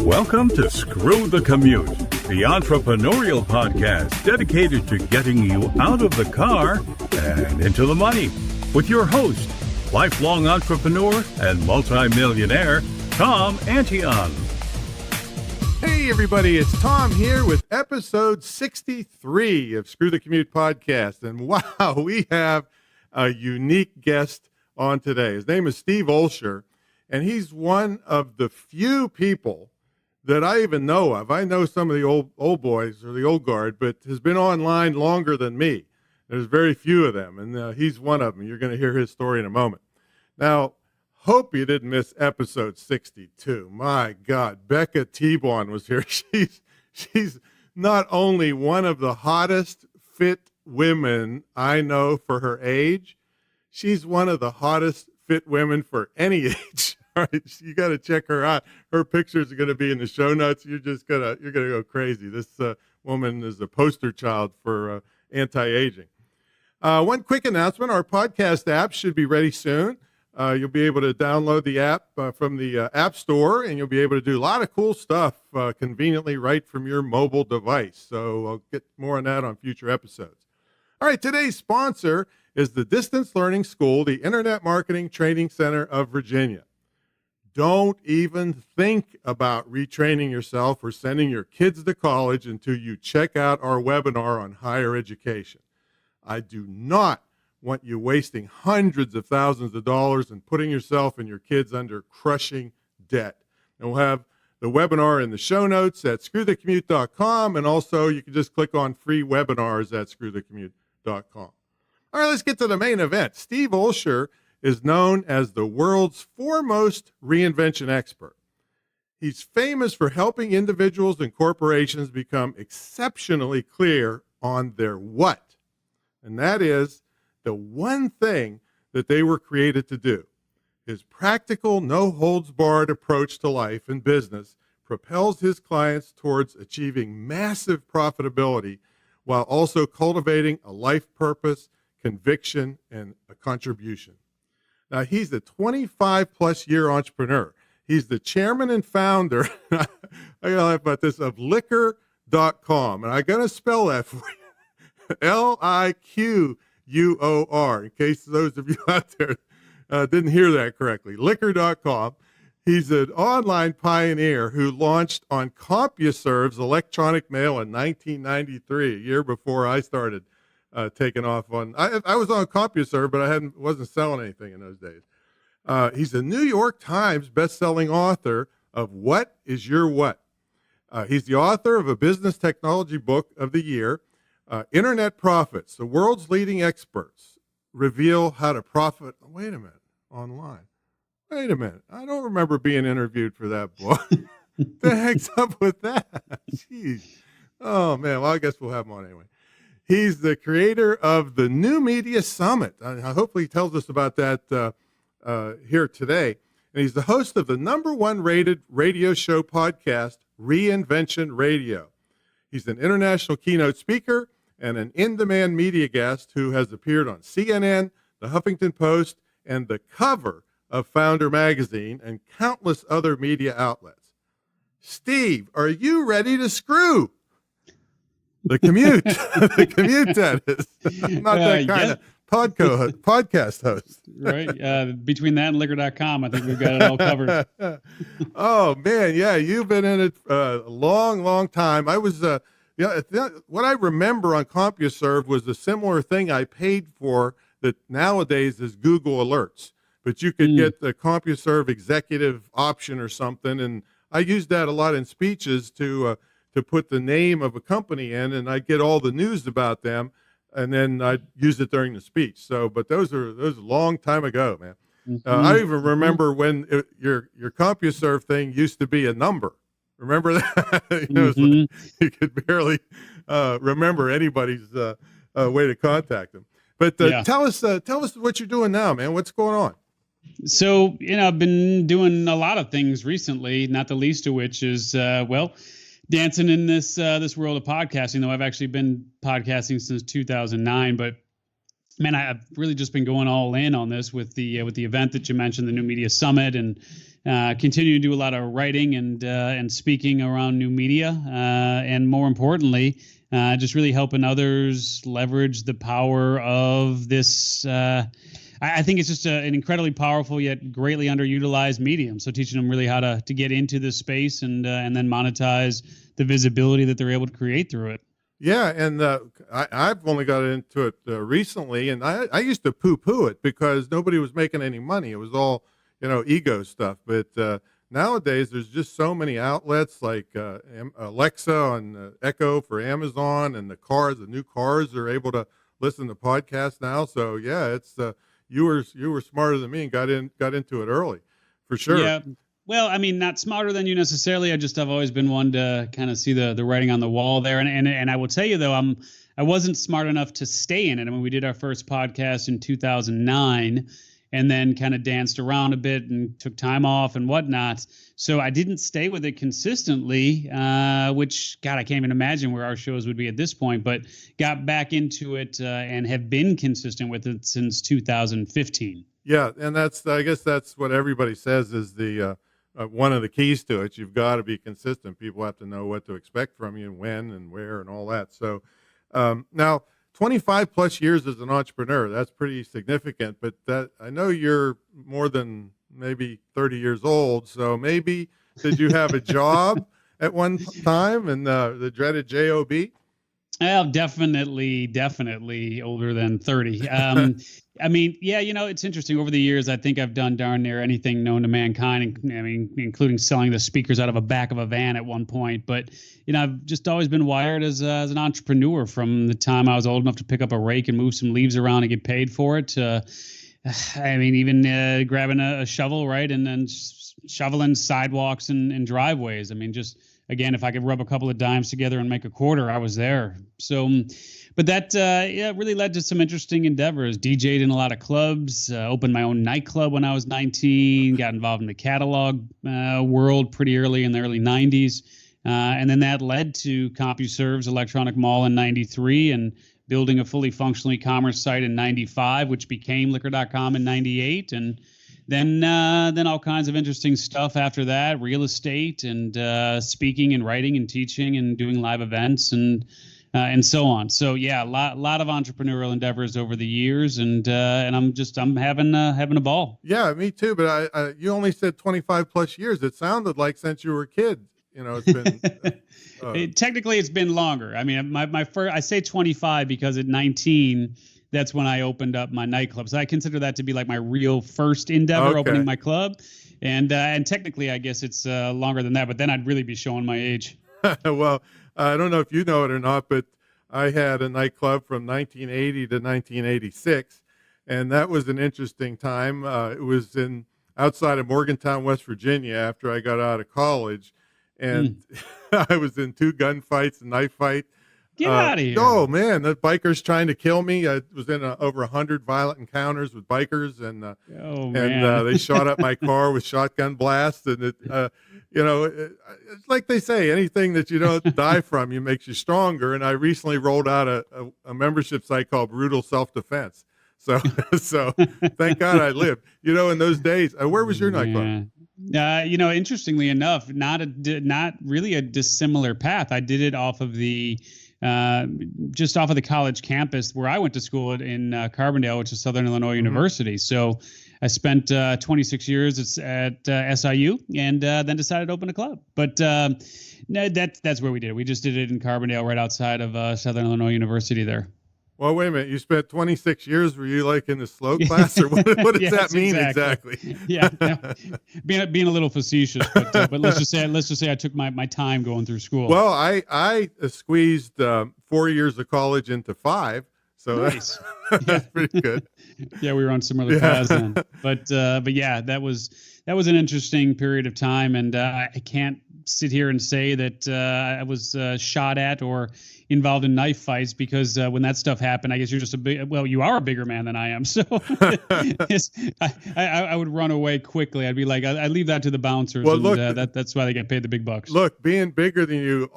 Welcome to Screw the Commute, the entrepreneurial podcast dedicated to getting you out of the car and into the money. With your host, lifelong entrepreneur and multimillionaire, Tom Antion. Hey everybody, it's Tom here with episode 63 of Screw the Commute podcast. And wow, we have a unique guest on today. His name is Steve Olsher, and he's one of the few people that I even know of. I know some of the old boys or the old guard, but has been online longer than me. There's very few of them, and he's one of them. You're going to hear his story in a moment. Now, hope you didn't miss episode 62. My God, Becca T-Bon was here. She's not only one of the hottest fit women I know for her age, she's one of the hottest fit women for any age. All right, you got to check her out. Her pictures are going to be in the show notes. You're gonna go crazy. This woman is a poster child for anti-aging. One quick announcement: our podcast app should be ready soon. You'll be able to download the app from the App Store, and you'll be able to do a lot of cool stuff conveniently right from your mobile device. So I'll get more on that on future episodes. All right, today's sponsor is the Distance Learning School, the Internet Marketing Training Center of Virginia. Don't even think about retraining yourself or sending your kids to college until you check out our webinar on higher education. I do not want you wasting hundreds of thousands of dollars and putting yourself and your kids under crushing debt. And we'll have the webinar in the show notes at screwthecommute.com, and also you can just click on free webinars at screwthecommute.com. All right, let's get to the main event. Steve Olsher is known as the world's foremost reinvention expert. He's famous for helping individuals and corporations become exceptionally clear on their what, and that is the one thing that they were created to do. His practical, no-holds-barred approach to life and business propels his clients towards achieving massive profitability while also cultivating a life purpose, conviction, and a contribution. Now, he's a 25-plus year entrepreneur. He's the chairman and founder, I gotta laugh about this, of liquor.com. And I got to spell that for you. Liquor, in case those of you out there didn't hear that correctly. Liquor.com. He's an online pioneer who launched on CompuServe's electronic mail in 1993, a year before I started taking off on. I was on CompuServe, but I wasn't selling anything in those days. He's a New York Times best-selling author of What is Your What? He's the author of a business technology book of the year, Internet Profits. The world's leading experts reveal how to profit. Wait a minute, online. Wait a minute. I don't remember being interviewed for that book. The heck's up with that? Jeez. Oh, man. Well, I guess we'll have him on anyway. He's the creator of the New Media Summit. Hopefully he tells us about that here today. And he's the host of the #1 rated radio show podcast, Reinvention Radio. He's an international keynote speaker and an in-demand media guest who has appeared on CNN, the Huffington Post, and the cover of Founder magazine and countless other media outlets. Steve, are you ready to screw the commute? The commute, that is. I'm not that kind of podcast host. Right. Between that and liquor.com, I think we've got it all covered. Oh, man. Yeah, you've been in it a long, long time. I was, what I remember on CompuServe was a similar thing I paid for that nowadays is Google Alerts. But you could get the CompuServe executive option or something, and I used that a lot in speeches to put the name of a company in, and I get all the news about them, and then I use it during the speech. So, but those are a long time ago, man. I even remember when your CompuServe thing used to be a number. Remember that? Like you could barely remember anybody's way to contact them. But tell us what you're doing now, man. What's going on? So, I've been doing a lot of things recently, not the least of which is, dancing in this world of podcasting, though I've actually been podcasting since 2009. But man, I've really just been going all in on this with the event that you mentioned, the New Media Summit, and continue to do a lot of writing and speaking around new media, and more importantly, just really helping others leverage the power of this. I think it's just an incredibly powerful yet greatly underutilized medium. So teaching them really how to get into this space and then monetize the visibility that they're able to create through it. Yeah, and I've only got into it recently, and I used to poo-poo it because nobody was making any money. It was all, ego stuff. But nowadays, there's just so many outlets like Alexa and Echo for Amazon, and the new cars are able to listen to podcasts now. So yeah, it's you were smarter than me and got into it early, for sure. Yeah. Well, I mean, not smarter than you necessarily. I've always been one to kind of see the writing on the wall there. And I will tell you, though, I wasn't smart enough to stay in it. I mean, we did our first podcast in 2009 and then kind of danced around a bit and took time off and whatnot. So I didn't stay with it consistently, which, God, I can't even imagine where our shows would be at this point, but got back into it and have been consistent with it since 2015. Yeah, and I guess that's what everybody says is the one of the keys to it. You've got to be consistent. People have to know what to expect from you and when and where and all that. So now 25 plus years as an entrepreneur, that's pretty significant, but that I know you're more than maybe 30 years old. So maybe did you have a job at one time and the dreaded job? Well, definitely older than 30. I mean, yeah, it's interesting. Over the years, I think I've done darn near anything known to mankind. I mean, including selling the speakers out of a back of a van at one point. But, I've just always been wired as an entrepreneur from the time I was old enough to pick up a rake and move some leaves around and get paid for it. I mean, even grabbing a shovel, right, and then shoveling sidewalks and driveways. I mean, just, again, if I could rub a couple of dimes together and make a quarter, I was there. So, but that really led to some interesting endeavors. DJ'd in a lot of clubs, opened my own nightclub when I was 19, got involved in the catalog world pretty early in the early 90s. And then that led to CompuServe's electronic mall in 93 and building a fully functional e-commerce site in 95, which became liquor.com in 98. And then all kinds of interesting stuff after that, real estate and speaking and writing and teaching and doing live events and so on. So yeah, a lot of entrepreneurial endeavors over the years, and I'm having a ball. Yeah, me too. But you only said 25 plus years. It sounded like since you were a kid. It's been technically it's been longer. I mean, my first, I say 25 because at 19. That's when I opened up my nightclub. So I consider that to be like my real first endeavor, opening my club. And technically, I guess it's longer than that, but then I'd really be showing my age. Well, I don't know if you know it or not, but I had a nightclub from 1980 to 1986, and that was an interesting time. It was outside of Morgantown, West Virginia, after I got out of college, and I was in 2 gunfights, a knife fight. Get out of here. Oh, man, the bikers trying to kill me. I was in over 100 violent encounters with bikers, and they shot up my car with shotgun blasts. And, it's like they say, anything that you don't die from, you makes you stronger. And I recently rolled out a membership site called Brutal Self-Defense. So thank God I lived. In those days, where was your nightclub? Interestingly enough, not really a dissimilar path. I did it off of just off of the college campus where I went to school in Carbondale, which is Southern Illinois University. So I spent 26 years at SIU and then decided to open a club. But no, that's where we did it. We just did it in Carbondale, right outside of Southern Illinois University there. Well, wait a minute. You spent 26 years. Were you like in the slow class, or what does that mean exactly? Yeah, being a little facetious, but let's just say I took my time going through school. Well, I squeezed 4 years of college into 5, so nice. That's pretty good. Yeah, we were on similar paths then. But yeah, that was an interesting period of time, and I can't sit here and say that I was shot at or involved in knife fights, because when that stuff happened, I guess you're just you are a bigger man than I am. So I would run away quickly. I'd be like, I leave that to the bouncers. Well, look, that's why they get paid the big bucks. Look, being bigger than you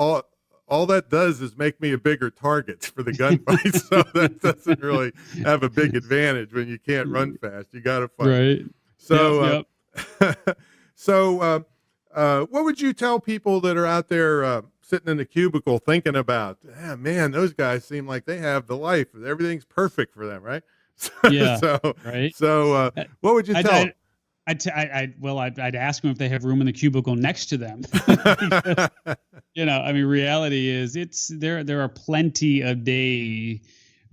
all that does is make me a bigger target for the gunfight. So that doesn't really have a big advantage when you can't run fast. You got to fight. Right. So, what would you tell people that are out there sitting in the cubicle thinking about, man, those guys seem like they have the life. Everything's perfect for them, right? Yeah. Right. So, what would you tell them? I'd ask them if they have room in the cubicle next to them. Reality is there are plenty of days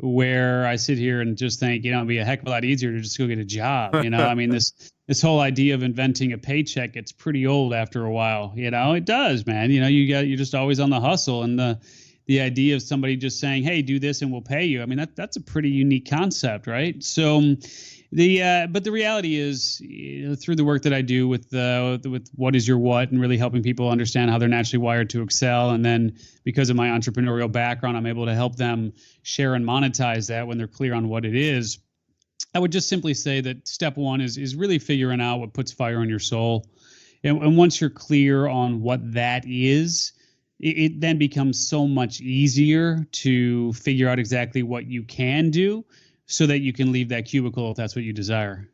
where I sit here and just think, it'd be a heck of a lot easier to just go get a job. This whole idea of inventing a paycheck gets pretty old after a while. It does, man. You're just always on the hustle, and the idea of somebody just saying, hey, do this and we'll pay you. That's a pretty unique concept, right? So but the reality is, through the work that I do with what is your what, and really helping people understand how they're naturally wired to excel, and then because of my entrepreneurial background, I'm able to help them share and monetize that when they're clear on what it is. I would just simply say that step one is really figuring out what puts fire in your soul, and once you're clear on what that is, it then becomes so much easier to figure out exactly what you can do, so that you can leave that cubicle if that's what you desire.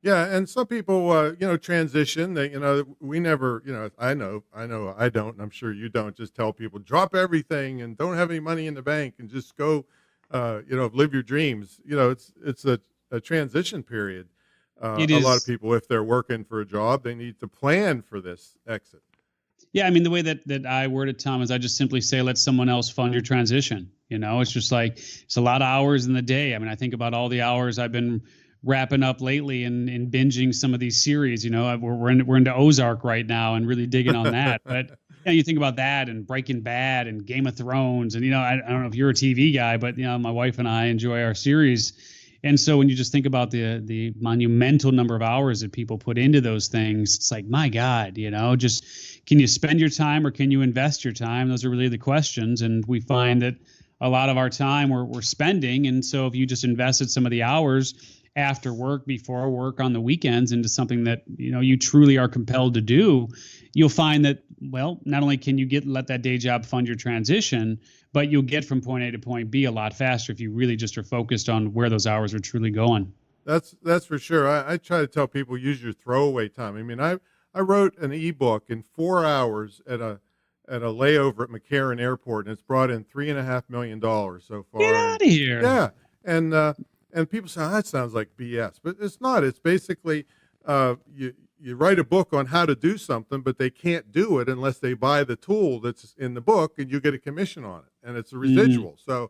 Yeah, and some people, transition. They, we never, I know, I don't, and I'm sure you don't. Just tell people drop everything and don't have any money in the bank and just go, live your dreams. It's a transition period. A lot of people, if they're working for a job, they need to plan for this exit. Yeah, the way that I word it, Tom, is I just simply say, let someone else fund your transition. It's just like, it's a lot of hours in the day. I think about all the hours I've been wrapping up lately and binging some of these series. We're into Ozark right now and really digging on that. But you think about that and Breaking Bad and Game of Thrones. And, I don't know if you're a TV guy, but, my wife and I enjoy our series. And so when you just think about the monumental number of hours that people put into those things, it's like, my God, just can you spend your time or can you invest your time? Those are really the questions. And we find that a lot of our time we're spending. And so if you just invested some of the hours after work, before work, on the weekends into something that, you truly are compelled to do, you'll find that, well, not only can you let that day job fund your transition, but you'll get from point A to point B a lot faster if you really just are focused on where those hours are truly going. That's for sure. I try to tell people, use your throwaway time. I wrote an ebook in 4 hours at a layover at McCarran Airport, and it's brought in $3.5 million so far. Get out of here. Yeah. And people say, that sounds like BS, but it's not. It's basically, you write a book on how to do something, but they can't do it unless they buy the tool that's in the book, and you get a commission on it, and it's a residual. But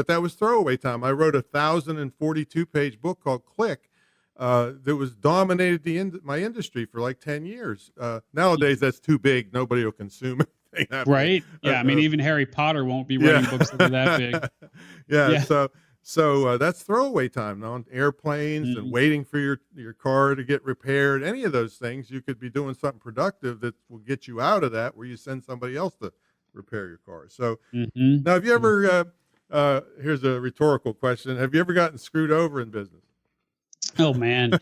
that was throwaway time. I wrote a 1,042-page book called Click that was dominated my industry for like 10 years. Nowadays, that's too big. Nobody will consume it. Right. Yeah. Even Harry Potter won't be writing books that are that big. Yeah. So that's throwaway time on airplanes and waiting for your car to get repaired. Any of those things, you could be doing something productive that will get you out of that, where you send somebody else to repair your car. So now, have you ever, here's a rhetorical question. Have you ever gotten screwed over in business? Oh man,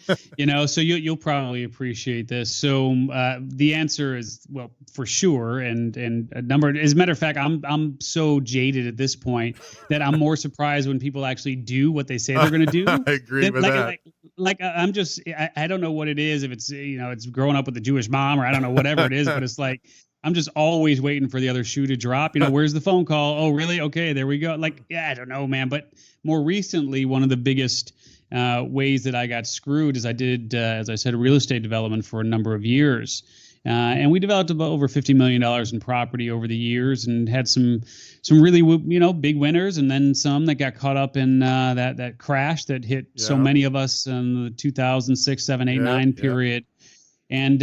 so you'll probably appreciate this. So the answer is, well, for sure, and a number. As a matter of fact, I'm so jaded at this point that I'm more surprised when people actually do what they say they're going to do. I agree with that. I'm just, I don't know what it is. If it's it's growing up with a Jewish mom, or I don't know, whatever it is, but it's like I'm just always waiting for the other shoe to drop. Where's the phone call? Oh, really? Okay, there we go. I don't know, man. But more recently, one of the biggest ways that I got screwed is I did, as I said, real estate development for a number of years. And we developed about over $50 million in property over the years, and had some really, big winners, and then some that got caught up in that crash that hit so many of us in the 2006, 7, 8, 9 period. And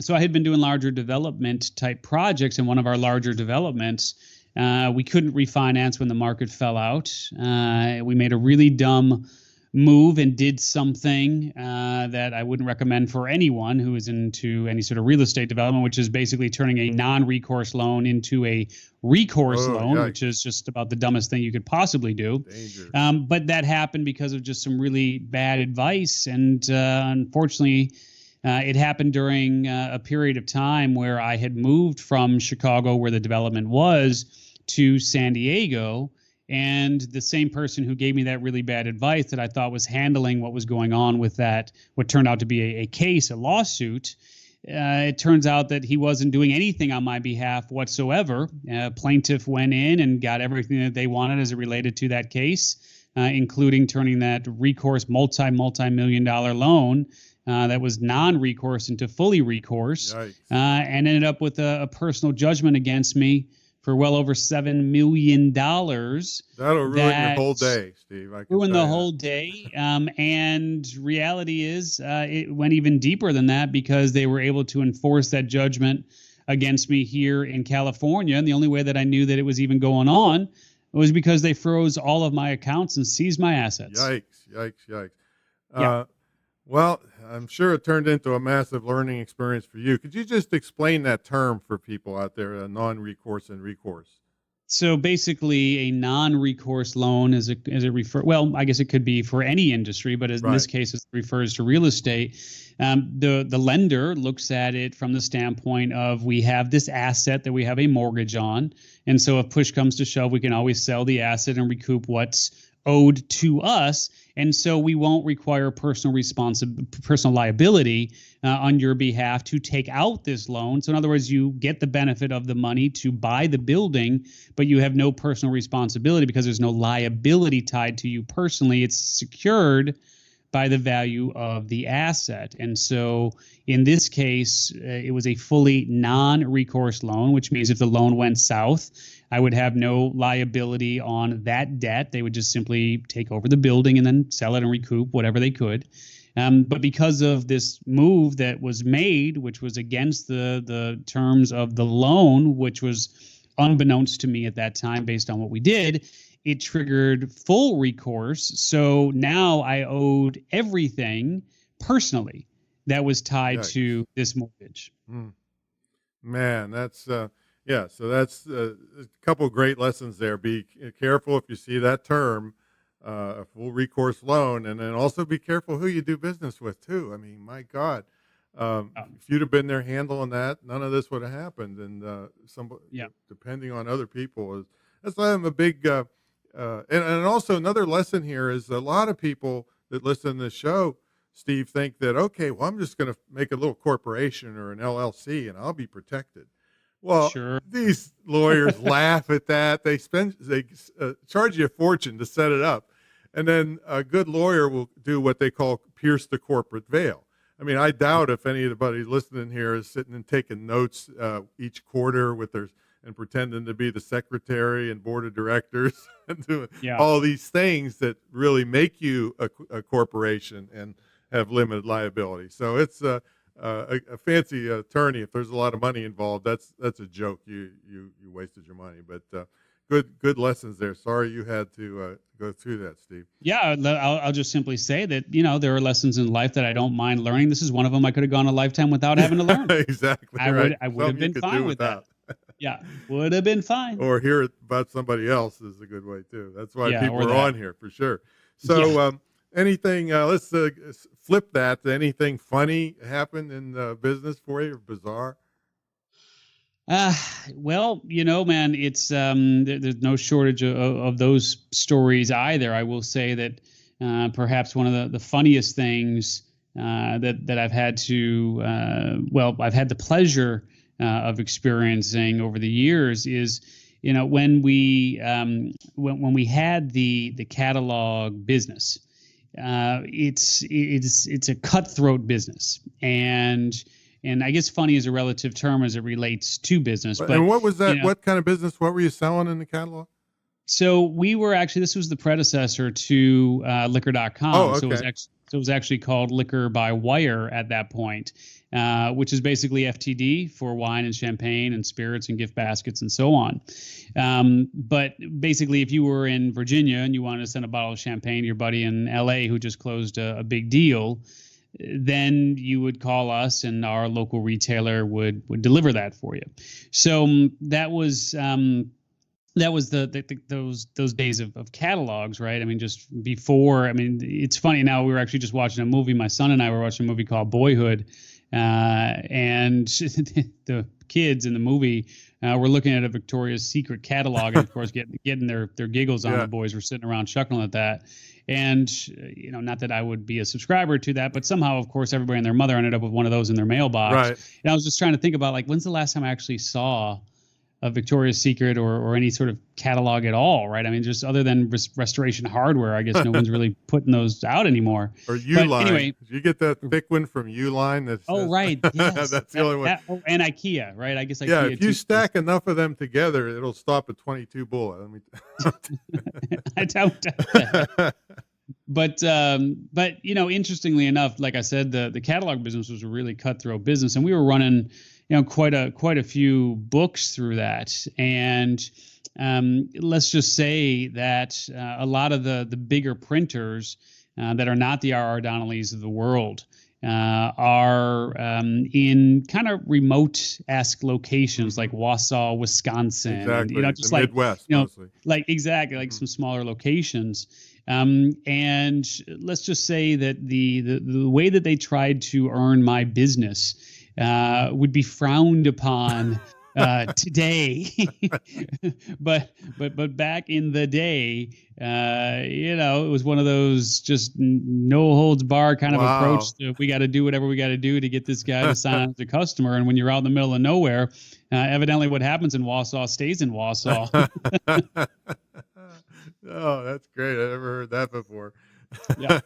so I had been doing larger development type projects, and one of our larger developments, we couldn't refinance when the market fell out. We made a really dumb move and did something that I wouldn't recommend for anyone who is into any sort of real estate development, which is basically turning a non-recourse loan into a recourse loan, which is just about the dumbest thing you could possibly do. But that happened because of just some really bad advice. And unfortunately, It happened during a period of time where I had moved from Chicago, where the development was, to San Diego. And the same person who gave me that really bad advice that I thought was handling what was going on with that, what turned out to be a case, a lawsuit, it turns out that he wasn't doing anything on my behalf whatsoever. Plaintiff went in and got everything that they wanted as it related to that case, including turning that recourse multi-million-dollar loan that was non-recourse into fully recourse, and ended up with a personal judgment against me for well over $7 million. That'll ruin your whole day, Steve. Ruin the whole day. And reality is it went even deeper than that, because they were able to enforce that judgment against me here in California. And the only way that I knew that it was even going on was because they froze all of my accounts and seized my assets. Yikes. Well, I'm sure it turned into a massive learning experience for you. Could you just explain that term for people out there, non-recourse and recourse? So basically, a non-recourse loan is well, I guess it could be for any industry, but in this case, it refers to real estate. The lender looks at it from the standpoint of, we have this asset that we have a mortgage on, and so if push comes to shove, we can always sell the asset and recoup what's owed to us, and so we won't require personal liability on your behalf to take out this loan. So in other words, you get the benefit of the money to buy the building, but you have no personal responsibility because there's no liability tied to you personally. It's secured by the value of the asset. And so in this case, it was a fully non-recourse loan, which means if the loan went south, I would have no liability on that debt. They would just simply take over the building and then sell it and recoup whatever they could. But because of this move that was made, which was against the terms of the loan, which was unbeknownst to me at that time based on what we did, it triggered full recourse. So now I owed everything personally that was tied to this mortgage. Man, that's so that's a couple of great lessons there. Be careful if you see that term, a full recourse loan, and then also be careful who you do business with too. I mean, my God, if you'd have been there handling that, none of this would have happened. And depending on other people, that's why I'm a big. And also another lesson here is, a lot of people that listen to this show, Steve, think that, okay, well, I'm just going to make a little corporation or an LLC and I'll be protected. Well, these lawyers laugh at that. They charge you a fortune to set it up. And then a good lawyer will do what they call pierce the corporate veil. I mean, I doubt if anybody listening here is sitting and taking notes each quarter and pretending to be the secretary and board of directors and doing all these things that really make you a corporation and have limited liability. So it's a fancy attorney. If there's a lot of money involved, that's a joke. You wasted your money. But good lessons there. Sorry you had to go through that, Steve. Yeah, I'll just simply say that, there are lessons in life that I don't mind learning. This is one of them. I could have gone a lifetime without having to learn. Exactly. I would have been fine with that. Yeah, would have been fine. Or hear it about somebody else is a good way too. That's why people are on here for sure. So anything, let's flip that. Anything funny happened in business for you, or bizarre? Well, man, it's there's no shortage of those stories either. I will say that perhaps one of the funniest things that I've had to, I've had the pleasure of experiencing over the years is, when we had the catalog business, it's a cutthroat business, and I guess funny is a relative term as it relates to business. But and what was that? What kind of business? What were you selling in the catalog? So we were actually, this was the predecessor to liquor.com. Oh, okay. So it was actually called Liquor by Wire at that point, which is basically FTD for wine and champagne and spirits and gift baskets and so on. But basically, if you were in Virginia and you wanted to send a bottle of champagne to your buddy in LA who just closed a big deal, then you would call us and our local retailer would deliver that for you. So that was those days of catalogs, right? I mean, just before. I mean, it's funny now. We were actually just watching a movie. My son and I were watching a movie called Boyhood and the kids in the movie were looking at a Victoria's Secret catalog, and of course, getting their giggles on. Yeah. The boys were sitting around chuckling at that. And, not that I would be a subscriber to that, but somehow, of course, everybody and their mother ended up with one of those in their mailbox. Right. And I was just trying to think about, like, when's the last time I actually saw a Victoria's Secret or any sort of catalog at all, right? I mean, just other than Restoration Hardware, I guess no one's really putting those out anymore. Or Uline. Anyway, you get that thick one from Uline? Right. Yes. That's the only one. And IKEA, right? I guess IKEA. Yeah, if you stack enough of them together, it'll stop at 22 bullet. I doubt that. But interestingly enough, like I said, the catalog business was a really cutthroat business, and we were running, quite a few books through that. And let's just say that a lot of the bigger printers that are not the R.R. Donnellys of the world are in kind of remote-esque locations like Wausau, Wisconsin. Exactly. And, just the like Midwest, mostly. Like exactly, like some smaller locations. And let's just say that the way that they tried to earn my business would be frowned upon today, but back in the day, it was one of those just no holds bar kind of approach to, we got to do whatever we got to do to get this guy to sign on as a customer. And when you're out in the middle of nowhere, evidently what happens in Wausau stays in Wausau. Oh, that's great. I never heard that before. Yeah.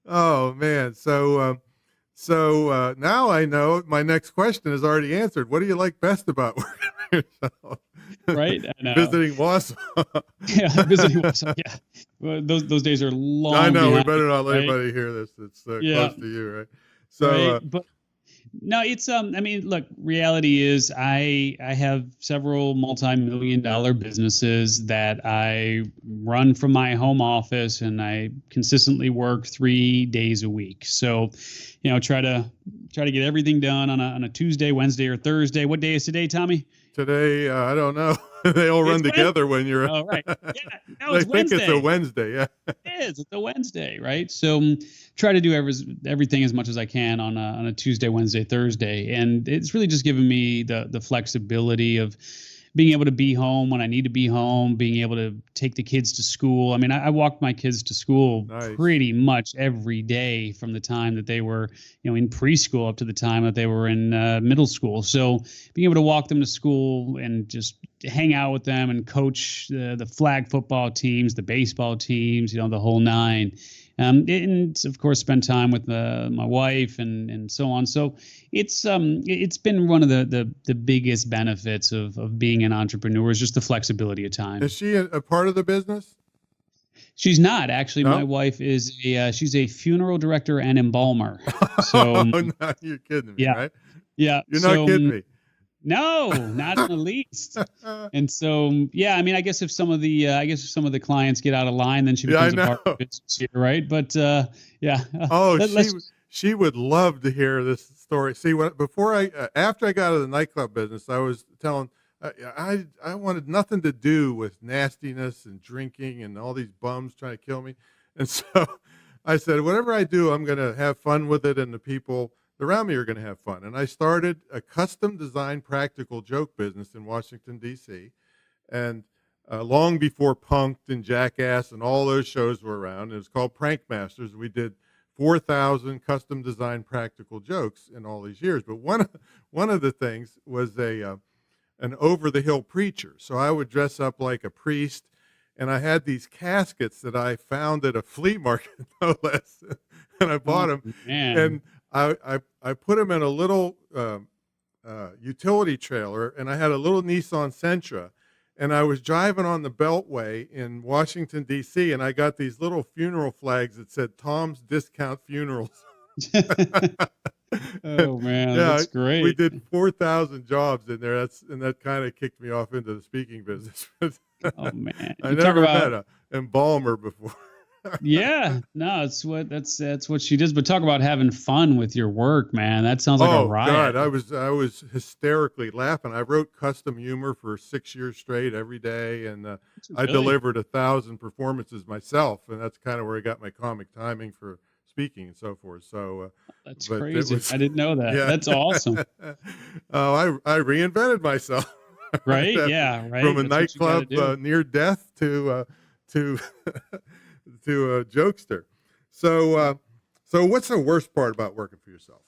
Oh man. So now I know my next question is already answered. What do you like best about working for yourself? Right. I know. Visiting Wausau. Yeah, visiting Wausau. Yeah. Well, those days are long. I know. Behind, we better not let right? anybody hear this. It's close to you, right? So, right. But no, it's I mean, look, reality is I have several multi-million-dollar businesses that I run from my home office, and I consistently work 3 days a week. So, try to get everything done on a Tuesday, Wednesday, or Thursday. What day is today, Tommy? Today, I don't know. They all run together when you're. Oh, right. Yeah. No, I it's think Wednesday. it's a Wednesday. Yeah. It is. It's a Wednesday, right? So try to do everything as much as I can on a Tuesday, Wednesday, Thursday, and it's really just given me the flexibility of being able to be home when I need to be home, being able to take the kids to school. I mean, I walked my kids to school pretty much every day from the time that they were, in preschool up to the time that they were in middle school. So being able to walk them to school and just hang out with them and coach the flag football teams, the baseball teams, the whole nine. And of course, spend time with my wife and so on. So it's been one of the biggest benefits of being an entrepreneur is just the flexibility of time. Is she a part of the business? She's not actually. No? My wife is she's a funeral director and embalmer. So Oh, no, you're kidding me, right? Yeah, You're not kidding me. No, not in the least. And so, I mean, I guess if some of the clients get out of line, then she becomes a part of the business here, right? But yeah. Oh, she would love to hear this story. See, after I got out of the nightclub business, I was telling I wanted nothing to do with nastiness and drinking and all these bums trying to kill me, and so I said, whatever I do, I'm going to have fun with it, and the people around me are going to have fun. And I started a custom design practical joke business in Washington, D.C. And long before Punk'd and Jackass and all those shows were around, it was called Prank Masters. We did 4,000 custom design practical jokes in all these years. But one of the things was an over-the-hill preacher. So I would dress up like a priest, and I had these caskets that I found at a flea market, no less. And I bought them. And I put them in a little utility trailer, and I had a little Nissan Sentra, and I was driving on the Beltway in Washington, D.C., and I got these little funeral flags that said Tom's Discount Funerals. Oh, man, that's great. We did 4,000 jobs in there. That kind of kicked me off into the speaking business. Oh, man. I never met an embalmer before. Yeah, no, that's what she does. But talk about having fun with your work, man. That sounds like a riot. God, I was hysterically laughing. I wrote custom humor for 6 years straight every day, and I delivered 1,000 performances myself, and that's kind of where I got my comic timing for speaking and so forth. So, That's but crazy. I didn't know that. yeah. That's awesome. Oh, I reinvented myself. Right Right? after, Yeah, from right. a That's what you got to nightclub do. near death to to a jokester. So what's the worst part about working for yourself?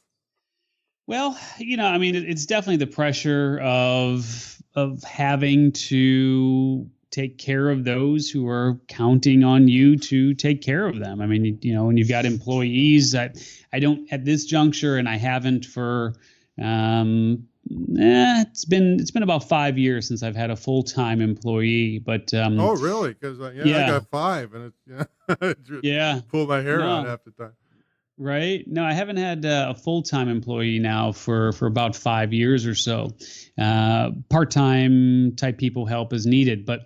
Well, I mean, it's definitely the pressure of having to take care of those who are counting on you to take care of them. I mean, when you've got employees, I don't at this juncture, and I haven't for it's been about 5 years since I've had a full-time employee, but Oh, really? Because I yeah, got five, and it just yeah, pull my hair out no. half the time. Right. No, I haven't had a full-time employee now for about 5 years or so. Part-time type people help as needed. But,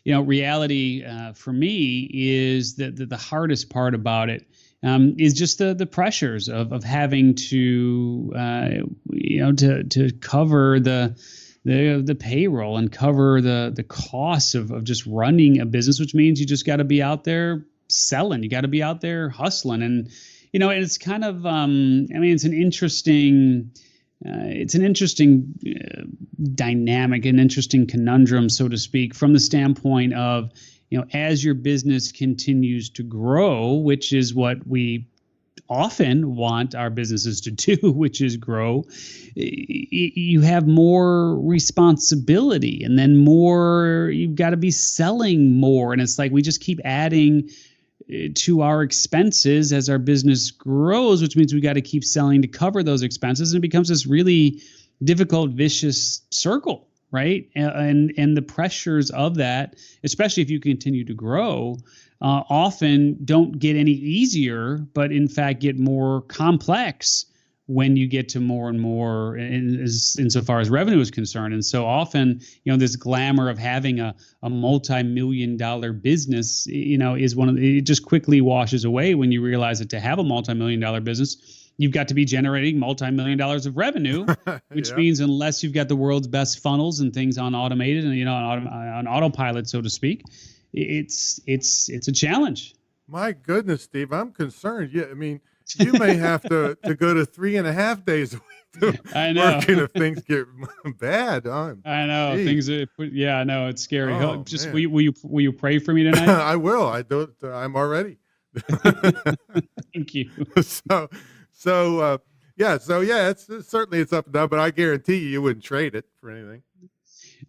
reality for me is that the hardest part about it is just the pressures of having to, to cover the payroll and cover the costs of just running a business, which means you just got to be out there selling. You got to be out there hustling. And it's kind of, it's an interesting dynamic, an interesting conundrum, so to speak, from the standpoint of, as your business continues to grow, which is what we often want our businesses to do, which is grow, you have more responsibility, and then you've got to be selling more. And it's like we just keep adding to our expenses as our business grows, which means we got to keep selling to cover those expenses. And it becomes this really difficult, vicious circle, right? And the pressures of that, especially if you continue to grow, often don't get any easier, but in fact get more complex when you get to more and more insofar as revenue is concerned. And so often, this glamour of having a multi-million-dollar business, is it just quickly washes away when you realize that to have a multi-million-dollar business, you've got to be generating multi-million dollars of revenue, which means unless you've got the world's best funnels and things on automated and, on autopilot, so to speak, it's a challenge. My goodness, Steve, I'm concerned. Yeah, I mean, you may have to go to 3.5 days a week to I know. working if things get bad. I know geez. I know it's scary. Oh, Just man. will you pray for me tonight? I will. I don't. I'm already. Thank you. So yeah. It's certainly it's up and down, but I guarantee you wouldn't trade it for anything.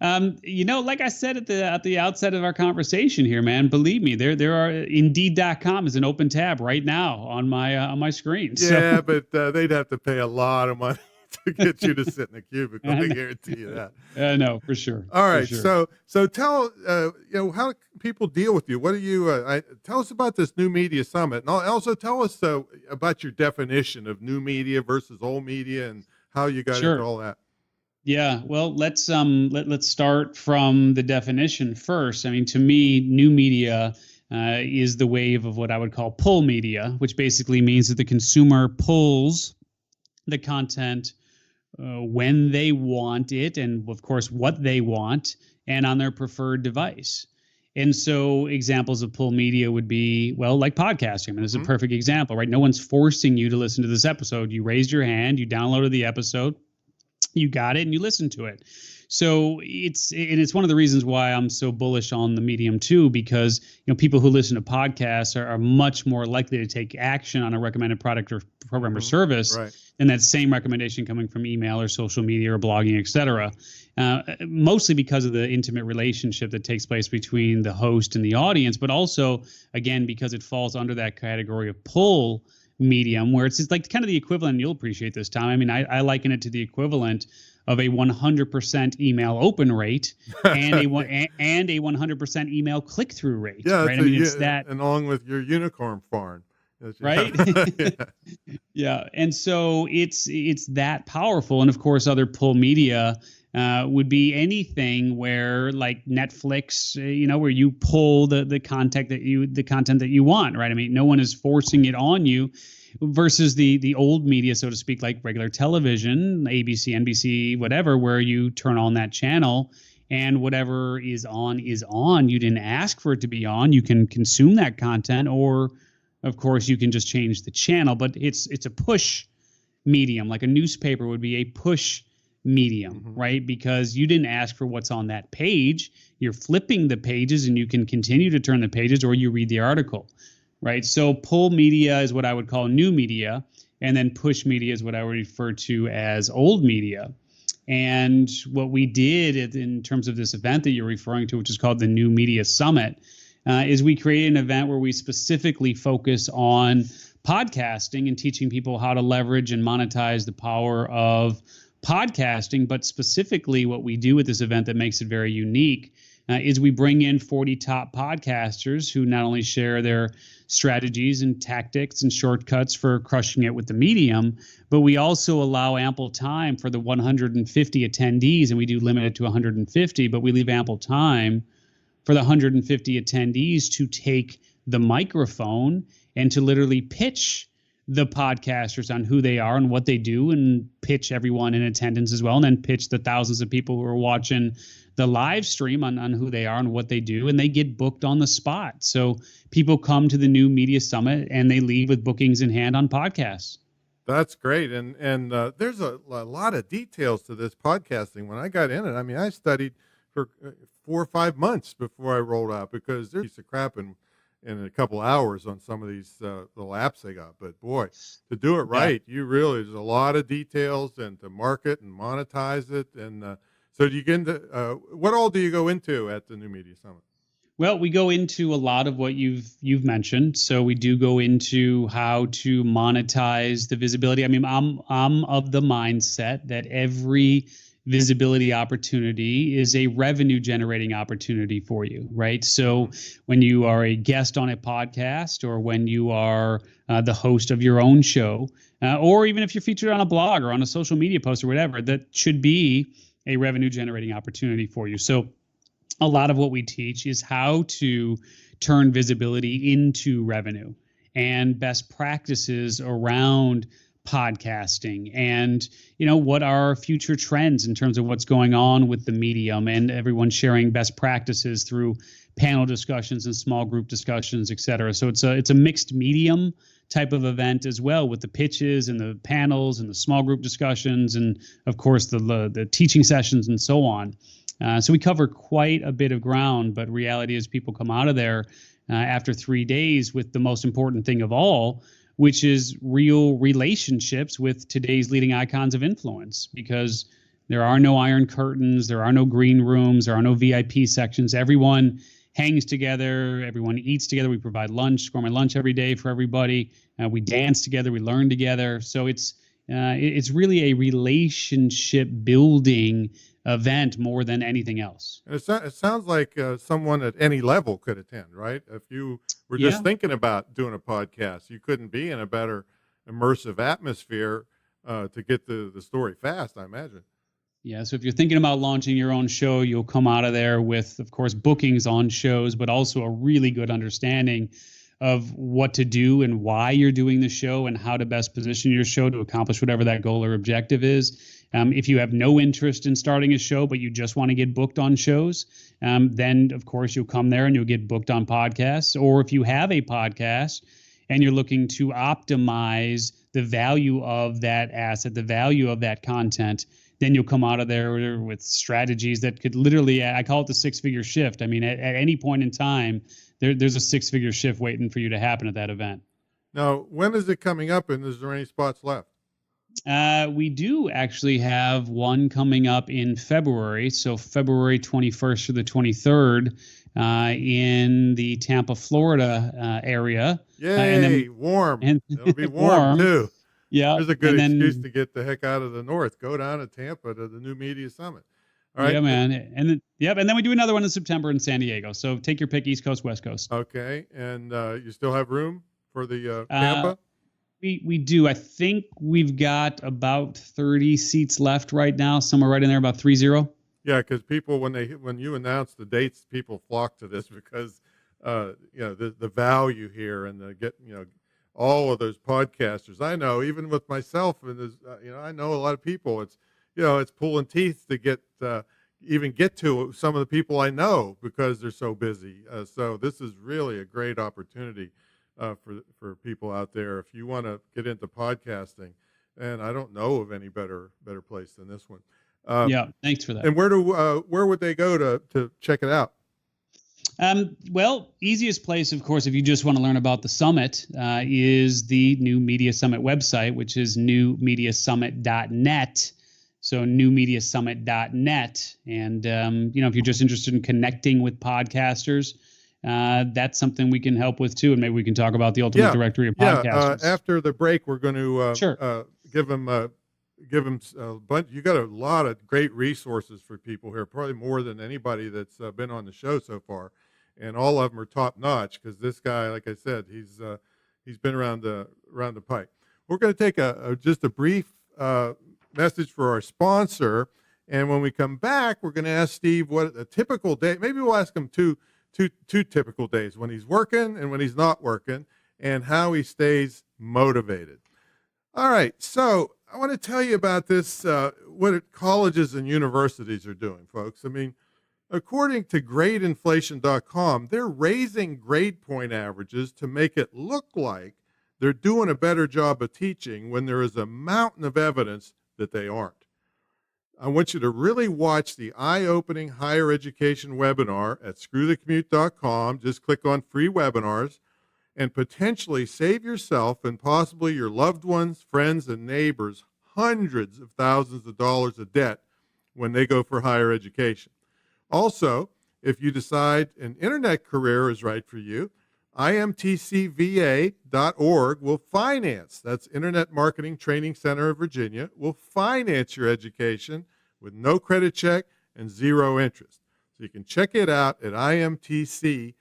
Like I said at the outset of our conversation here, man, believe me, there are Indeed.com is an open tab right now on my screen. Yeah, So. but they'd have to pay a lot of money to get you to sit in a cubicle. I guarantee you that. No, for sure. All right. For sure. So tell how people deal with you. What do you tell us about this new media summit, and also tell us about your definition of new media versus old media and how you got into all that. Yeah, well, let's start from the definition first. I mean, to me, new media is the wave of what I would call pull media, which basically means that the consumer pulls the content when they want it, and of course, what they want, and on their preferred device. And so examples of pull media would be, well, like podcasting. I mean, this is a perfect example, right? No one's forcing you to listen to this episode. You raised your hand, you downloaded the episode, you got it, and you listen to it. So it's one of the reasons why I'm so bullish on the medium too, because people who listen to podcasts are much more likely to take action on a recommended product or program or service than that same recommendation coming from email or social media or blogging, et cetera. Mostly because of the intimate relationship that takes place between the host and the audience, but also, again, because it falls under that category of pull medium, where it's like kind of the equivalent, and you'll appreciate this, Tom. I mean, I liken it to the equivalent of a 100% email open rate and a 100% email click-through rate. Yeah, right? It's that, and along with your unicorn farm, right? Yeah, and so it's that powerful. And of course, other pull media would be anything where, like Netflix, where you pull the content that you want, right? I mean, no one is forcing it on you, versus the old media, so to speak, like regular television, ABC, NBC, whatever, where you turn on that channel and whatever is on is on. You didn't ask for it to be on. You can consume that content or of course, you can just change the channel, but it's a push medium, like a newspaper would be a push medium, right? Because you didn't ask for what's on that page. You're flipping the pages and you can continue to turn the pages or you read the article, right? So pull media is what I would call new media, and then push media is what I would refer to as old media. And what we did in terms of this event that you're referring to, which is called the New Media Summit, is we created an event where we specifically focus on podcasting and teaching people how to leverage and monetize the power of podcasting. But specifically what we do at this event that makes it very unique is we bring in 40 top podcasters who not only share their strategies and tactics and shortcuts for crushing it with the medium, but we also allow ample time for the 150 attendees, and we do limit it to 150, but we leave ample time for the 150 attendees to take the microphone and to literally pitch the podcasters on who they are and what they do, and pitch everyone in attendance as well, and then pitch the thousands of people who are watching the live stream on who they are and what they do, and they get booked on the spot. So people come to the New Media Summit and they leave with bookings in hand on podcasts. That's great. And there's a lot of details to this podcasting. When I got in it, I mean, I studied for 4 or 5 months before I rolled out, because there's a piece of crap in a couple hours on some of these little apps they got. But boy, to do it right, there's a lot of details, and to market and monetize it. And so do you get into, what all do you go into at the New Media Summit? Well, we go into a lot of what you've mentioned. So we do go into how to monetize the visibility. I mean, I'm of the mindset that every visibility opportunity is a revenue generating opportunity for you, right? So when you are a guest on a podcast, or when you are the host of your own show, or even if you're featured on a blog or on a social media post or whatever, that should be a revenue generating opportunity for you. So a lot of what we teach is how to turn visibility into revenue, and best practices around podcasting, and what are future trends in terms of what's going on with the medium, and everyone sharing best practices through panel discussions and small group discussions, et cetera. So it's a mixed medium type of event as well, with the pitches and the panels and the small group discussions, and of course the teaching sessions and so on. So we cover quite a bit of ground, but reality is people come out of there after 3 days with the most important thing of all, which is real relationships with today's leading icons of influence, because there are no iron curtains, there are no green rooms, there are no VIP sections. Everyone hangs together, everyone eats together. We provide lunch, gourmet lunch every day for everybody. We dance together, we learn together. So it's really a relationship building event more than anything else. And it sounds like someone at any level could attend, right? If you were just thinking about doing a podcast, you couldn't be in a better immersive atmosphere to get the story fast, I imagine. Yeah, so if you're thinking about launching your own show, you'll come out of there with, of course, bookings on shows, but also a really good understanding of what to do and why you're doing the show, and how to best position your show to accomplish whatever that goal or objective is. If you have no interest in starting a show, but you just want to get booked on shows, then, of course, you'll come there and you'll get booked on podcasts. Or if you have a podcast and you're looking to optimize the value of that asset, the value of that content, then you'll come out of there with strategies that could literally, I call it the 6-figure shift. I mean, at any point in time, there's a 6-figure shift waiting for you to happen at that event. Now, when is it coming up, and is there any spots left? We do actually have one coming up in February. So February 21st through the 23rd in the Tampa, Florida area. Yay, and then, warm. And It'll be warm too. Yeah. There's a good excuse to get the heck out of the north. Go down to Tampa to the New Media Summit. All right. Yeah, man. And then we do another one in September in San Diego. So take your pick, East Coast, West Coast. Okay. And you still have room for the Tampa? We do. I think we've got about 30 seats left right now, somewhere right in there, about 30. Yeah, because people, when you announce the dates, people flock to this because the value here, and all of those podcasters. I know, even with myself, and I know a lot of people. It's pulling teeth to even get to some of the people I know because they're so busy. So this is really a great opportunity for people out there. If you want to get into podcasting, and I don't know of any better place than this one. Yeah, thanks for that. And where would they go to check it out? Well, easiest place, of course, if you just want to learn about the summit, is the New Media Summit website, which is newmediasummit.net. So newmediasummit.net. And, if you're just interested in connecting with podcasters, that's something we can help with too. And maybe we can talk about the ultimate directory of podcasters. After the break, we're going to sure. give them a bunch. You got a lot of great resources for people here, probably more than anybody that's been on the show so far. And all of them are top notch because this guy, like I said, he's been around the pike. We're going to take just a brief message for our sponsor, and when we come back, we're going to ask Steve what a typical day. Maybe we'll ask him two typical days, when he's working and when he's not working, and how he stays motivated. All right, so I want to tell you about this, what colleges and universities are doing, folks. I mean, according to gradeinflation.com, they're raising grade point averages to make it look like they're doing a better job of teaching when there is a mountain of evidence that they aren't. I want you to really watch the eye-opening higher education webinar at screwthecommute.com. Just click on free webinars and potentially save yourself and possibly your loved ones, friends, and neighbors hundreds of thousands of dollars of debt when they go for higher education. Also, if you decide an internet career is right for you, imtcva.org will finance, that's Internet Marketing Training Center of Virginia, will finance your education with no credit check and zero interest. So you can check it out at imtcva.org.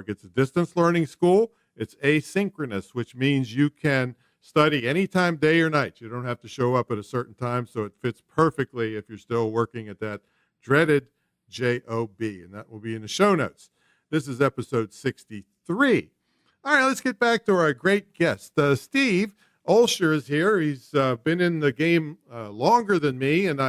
It's a distance learning school. It's asynchronous, which means you can study anytime, day or night. You don't have to show up at a certain time, so it fits perfectly if you're still working at that dreaded job, and that will be in the show notes. This is episode 63. All right, let's get back to our great guest. Steve Olsher is here. He's been in the game longer than me, and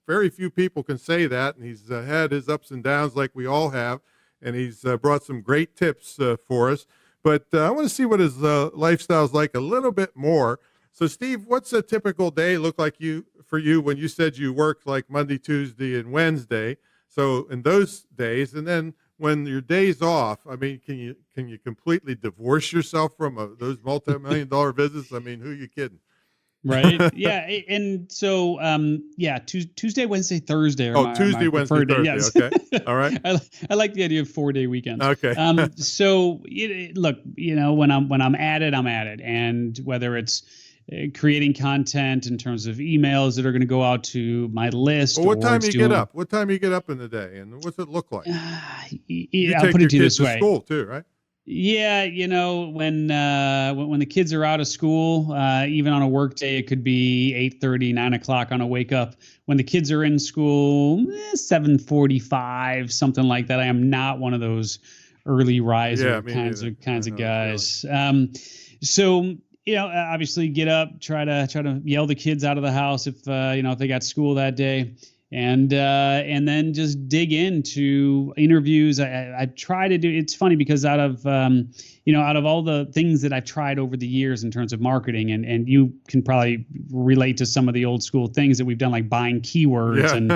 very few people can say that, and he's had his ups and downs like we all have, and he's brought some great tips for us. But I want to see what his lifestyle is like a little bit more. So, Steve, what's a typical day look like for you when you said you worked like Monday, Tuesday, and Wednesday? So in those days, and then when your day's off, I mean, can you completely divorce yourself from those multi-million-dollar business? I mean, who are you kidding? Right. Yeah. And so, Tuesday, Wednesday, Thursday. Tuesday, Wednesday, Thursday. Yes. Okay. All right. I like the idea of 4-day weekends. Okay. So look, when I'm at it, I'm at it. And whether it's creating content in terms of emails that are going to go out to my list. Well, what time do you get up? What time do you get up in the day, and what's it look like? I'll put it to you this way. To school too, right? Yeah, when the kids are out of school, even on a work day, it could be 8:30, 9 o'clock on a wake up. When the kids are in school, 7:45, something like that. I am not one of those early riser kinds of guys. Really. So. Obviously get up, try to yell the kids out of the house if they got school that day, and then just dig into interviews. I try to do. It's funny because out of all the things that I've tried over the years in terms of marketing, and you can probably relate to some of the old school things that we've done, like buying keywords and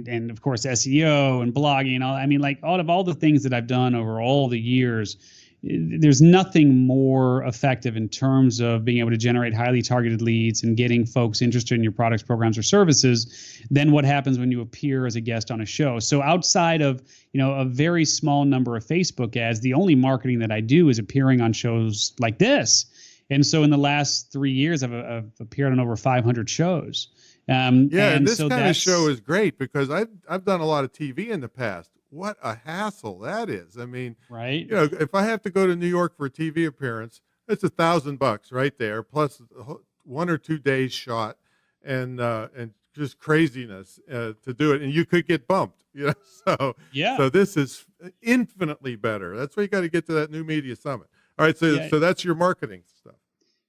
and of course SEO and blogging and all. I mean, like out of all the things that I've done over all the years, there's nothing more effective in terms of being able to generate highly targeted leads and getting folks interested in your products, programs, or services than what happens when you appear as a guest on a show. So outside of, a very small number of Facebook ads, the only marketing that I do is appearing on shows like this. And so in the last 3 years, I've appeared on over 500 shows. And this kind of show is great because I've done a lot of TV in the past. What a hassle that is. I mean, right. If I have to go to New York for a TV appearance, it's $1,000 right there, plus 1 or 2 days shot and just craziness to do it. And you could get bumped, So this is infinitely better. That's why you got to get to that New Media Summit. All right. So that's your marketing stuff.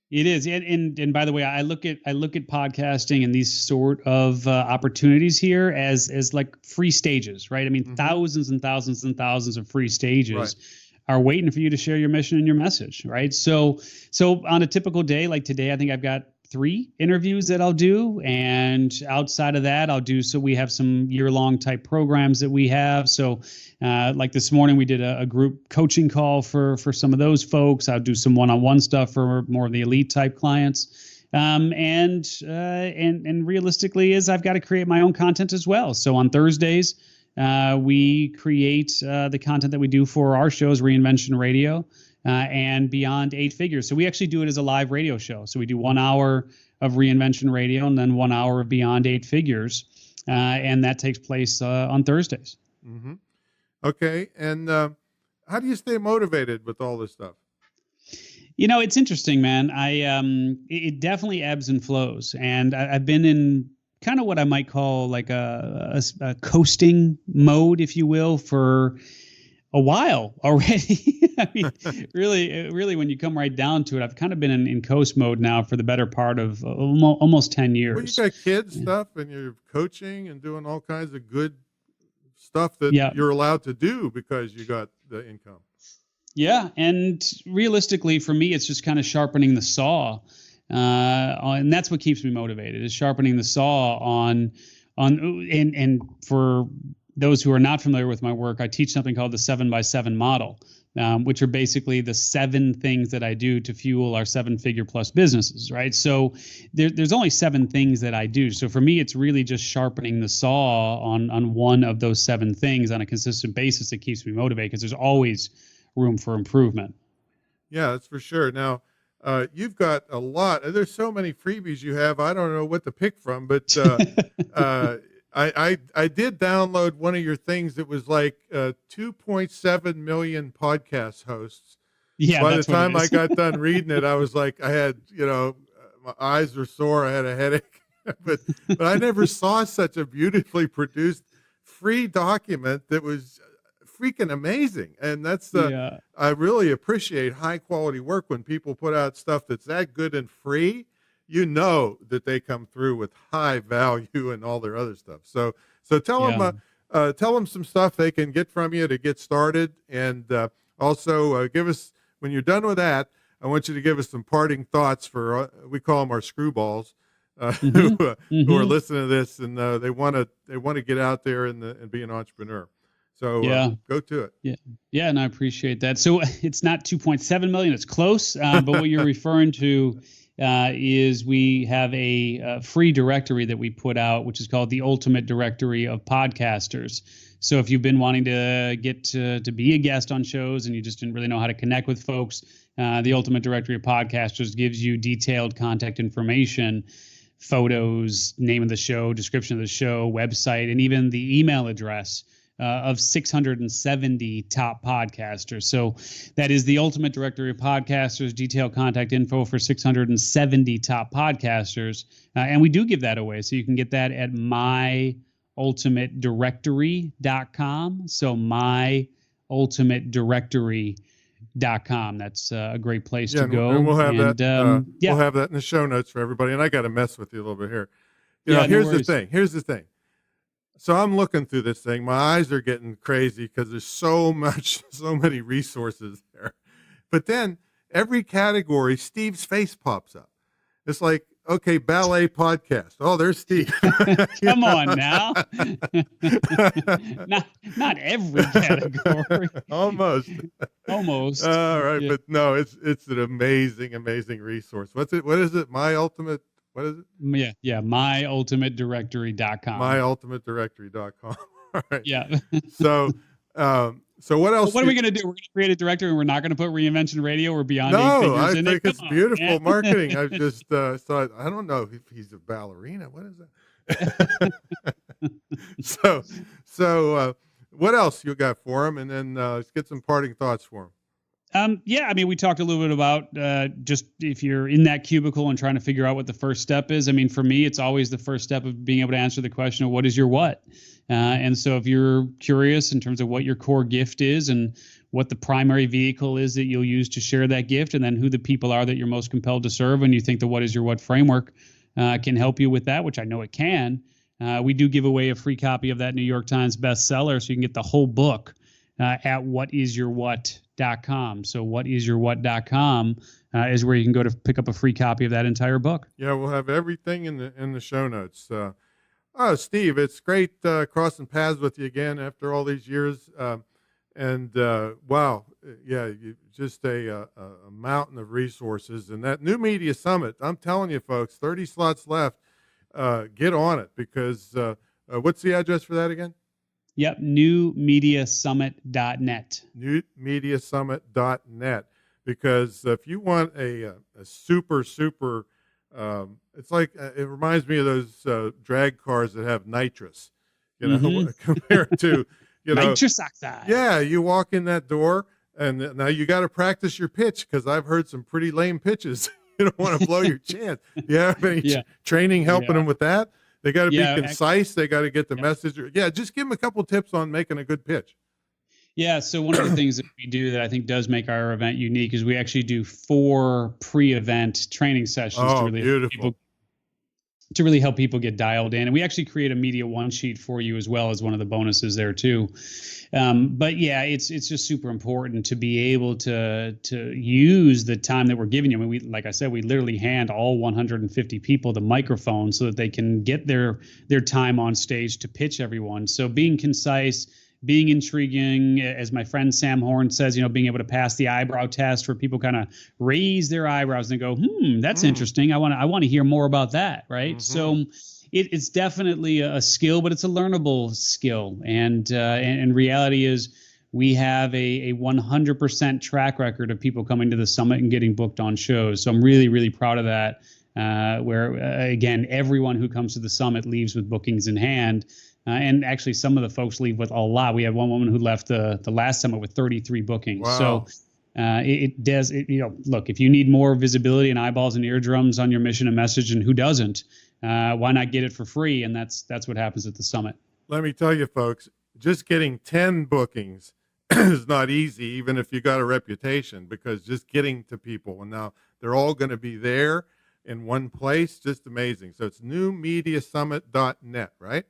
It is, and by the way, I look at podcasting and these sort of opportunities here as like free stages, right? I mean, thousands and thousands and thousands of free stages are waiting for you to share your mission and your message, right? So on a typical day like today, I think I've got 3 interviews that I'll do, and outside of that, so we have some year-long type programs that we have. So like this morning, we did a group coaching call for some of those folks. I'll do some one-on-one stuff for more of the elite type clients. And realistically is I've got to create my own content as well. So on Thursdays, we create the content that we do for our shows, Reinvention Radio, and Beyond 8 Figures. So we actually do it as a live radio show. So we do 1 hour of Reinvention Radio and then 1 hour of Beyond 8 Figures. And that takes place on Thursdays. Mm-hmm. Okay. And how do you stay motivated with all this stuff? You know, it's interesting, man. It definitely ebbs and flows. And I've been in kind of what I might call like a coasting mode, if you will, for a while already. I mean, really, when you come right down to it, I've kind of been in coast mode now for the better part of almost 10 years. Well, you got kids stuff and you're coaching and doing all kinds of good stuff that you're allowed to do because you got the income. Yeah. And realistically for me, it's just kind of sharpening the saw. And that's what keeps me motivated, is sharpening the saw on for those who are not familiar with my work, I teach something called the 7x7 model, which are basically the 7 things that I do to fuel our 7-figure plus businesses, right? So there's only 7 things that I do. So for me, it's really just sharpening the saw on one of those 7 things on a consistent basis that keeps me motivated, because there's always room for improvement. Yeah, that's for sure. Now, you've got a lot. There's so many freebies you have. I don't know what to pick from, but I did download one of your things. It was like 2.7 million podcast hosts. Yeah. By the time I got done reading it, I was like, I had, my eyes were sore. I had a headache, but I never saw such a beautifully produced free document that was freaking amazing. And that's I really appreciate high quality work when people put out stuff that's that good and free. You know that they come through with high value and all their other stuff. So tell them some stuff they can get from you to get started, and also give us, when you're done with that, I want you to give us some parting thoughts for we call them our screwballs who are listening to this, and they want to get out there and be an entrepreneur. So go to it. Yeah, and I appreciate that. So it's not 2.7 million; it's close. But what you're referring to is we have a free directory that we put out, which is called the Ultimate Directory of Podcasters. So if you've been wanting to get to be a guest on shows and you just didn't really know how to connect with folks, the Ultimate Directory of Podcasters gives you detailed contact information, photos, name of the show, description of the show, website, and even the email address of 670 top podcasters. So that is the Ultimate Directory of Podcasters, detailed contact info for 670 top podcasters. And we do give that away. So you can get that at myultimatedirectory.com. So myultimatedirectory.com. That's a great place to go. And we'll have that. We'll have that in the show notes for everybody. And I got to mess with you a little bit here. Here's the thing. So I'm looking through this thing. My eyes are getting crazy because there's so many resources there. But then every category, Steve's face pops up. It's like, okay, ballet podcast. Oh, there's Steve. Come on now. not every category. Almost. All right, Yeah. but no, it's an amazing resource. What is it? What is it? Yeah. myultimatedirectory.com. myultimatedirectory.com. All right. Yeah. So what else? What are we going to do? We're going to create a directory and we're not going to put Reinvention Radio or Beyond 8 No, Figures I in think it? it's beautiful marketing. I just thought, I don't know if he's a ballerina. What is that? So what else you got for him? And then let's get some parting thoughts for him. Yeah, I mean, we talked a little bit about just if you're in that cubicle and trying to figure out what the first step is. I mean, for me, it's always the first step of being able to answer the question of what is your what? And so if you're curious in terms of what your core gift is and what the primary vehicle is that you'll use to share that gift, and then who the people are that you're most compelled to serve, and you think the what is your what framework can help you with that, which I know it can, we do give away a free copy of that New York Times bestseller, so you can get the whole book at whatisyourwhat.com. whatisyourwhat.com. So whatisyourwhat.com is where you can go to pick up a free copy of that entire book. Yeah, we'll have everything in the show notes. Steve, it's great crossing paths with you again after all these years. Wow, yeah, just a mountain of resources. And that New Media Summit, I'm telling you, folks, 30 slots left. Get on it, because what's the address for that again? Yep, newmediasummit.net. Newmediasummit.net. Because if you want a super, it's like, it reminds me of those drag cars that have nitrous, compared to, nitrous oxide. Yeah, you walk in that door, and now you got to practice your pitch, because I've heard some pretty lame pitches. You don't want to blow your chance. You have any training helping them with that? They got to be concise. They got to get the message. Yeah, just give them a couple tips on making a good pitch. Yeah, so one of the things that we do that I think does make our event unique is we actually do 4 pre-event training sessions to really help people get dialed in. And we actually create a media one sheet for you as well as one of the bonuses there too. But yeah, it's just super important to be able to use the time that we're giving you. I mean, like I said, we literally hand all 150 people the microphone so that they can get their time on stage to pitch everyone. So being concise, being intriguing, as my friend Sam Horn says, being able to pass the eyebrow test, where people kind of raise their eyebrows and go, that's interesting. I want to hear more about that. Right. So it's definitely a skill, but it's a learnable skill. And reality is we have a 100% track record of people coming to the summit and getting booked on shows. So I'm really, really proud of that. Where again, everyone who comes to the summit leaves with bookings in hand. And actually, some of the folks leave with a lot. We had one woman who left the last summit with 33 bookings. Wow. So look, if you need more visibility and eyeballs and eardrums on your mission and message, and who doesn't, why not get it for free? And that's what happens at the summit. Let me tell you, folks, just getting 10 bookings is not easy, even if you got a reputation, because just getting to people, and now they're all going to be there in one place, just amazing. So it's newmediasummit.net, right?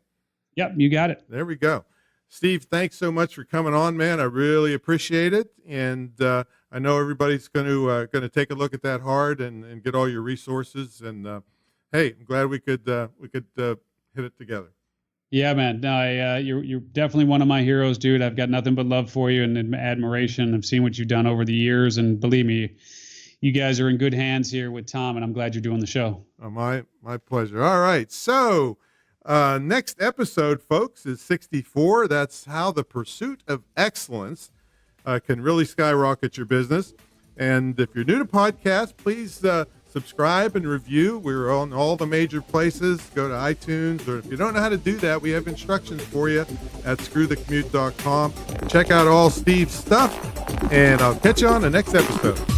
Yep, you got it. There we go. Steve, thanks so much for coming on, man. I really appreciate it. And I know everybody's going to take a look at that hard and get all your resources. And hey, I'm glad we could hit it together. Yeah, man. No, you're definitely one of my heroes, dude. I've got nothing but love for you and admiration. I've seen what you've done over the years, and believe me, you guys are in good hands here with Tom, and I'm glad you're doing the show. Oh, my pleasure. All right. So next episode, folks, is 64. That's how the pursuit of excellence can really skyrocket your business. And if you're new to podcasts, please subscribe and review. We're on all the major places. Go to iTunes, or if you don't know how to do that, we have instructions for you at screwthecommute.com. Check out all Steve's stuff, and I'll catch you on the next episode.